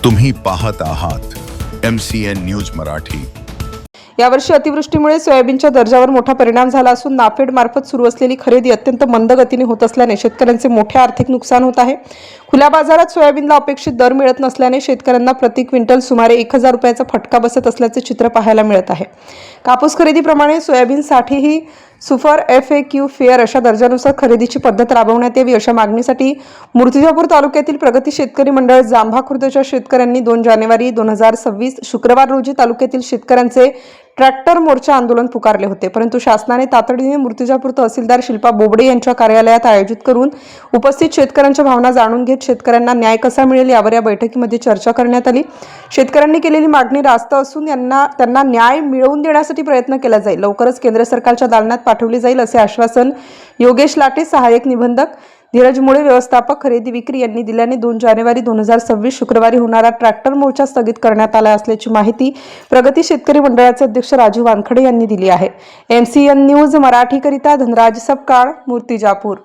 तुम्ही पाहत आहात MCN न्यूज मराठी। यावर्षी अतिवृष्टीमुळे सोयाबीनच्या दर्जावर मोठा परिणाम झाला असून नाफेड मार्फत सुरू असलेली खरेदी अत्यंत मंद गतीने होत असल्याने शेतकऱ्यांचे मोठे आर्थिक नुकसान होत आहे। खुल्या बाजारात सोयाबीनला अपेक्षित दर मिळत नसल्याने शेतकऱ्यांना प्रति क्विंटल सुमारे 1000 रुपयाचा फटका बसत असल्याचे चित्र पाहायला मिळत आहे। कापूस खरेदीप्रमाणे सोयाबीनसाठीही सुपर FAQ फेअर अशा दर्जानुसार खरेदीची पद्धत राबवण्यात यावी अशा मागणीसाठी मूर्तिजापूर तालुक्यातील प्रगती शेतकरी मंडळ जांभा खुर्दच्या शेतकऱ्यांनी 2 जानेवारी 2026 शुक्रवार रोजी तालुक्यातील शेतकऱ्यांचे ट्रॅक्टर मोर्चा आंदोलन पुकारले होते, परंतु शासनाने तातडीने मूर्तिजापूर तहसीलदार शिल्पा बोबडे यांच्या कार्यालयात आयोजित करून उपस्थित शेतकऱ्यांच्या भावना जाणून घेत शेतकऱ्यांना न्याय कसा मिळेल यावर या बैठकीमध्ये चर्चा करण्यात आली। शेतकऱ्यांनी केलेली मागणी रास्त असून त्यांना न्याय मिळवून देण्यासाठी प्रयत्न केला जाईल। लवकरच केंद्र सरकारच्या दालनात पाठवली जाईल असे आश्वासन योगेश लाटे सहाय्यक निबंधक, धीरज मुळे व्यवस्थापक खरेदी विक्री यांनी दिल्याने 2 जानेवारी 2026 शुक्रवारी होणारा ट्रॅक्टर मोर्चा स्थगित करण्यात आला असल्याची माहिती प्रगती शेतकरी मंडळाचे अध्यक्ष राजू वानखडे यांनी दिली आहे। MCN न्यूज मराठी करिता धनराज सपकाळ, मूर्तिजापूर।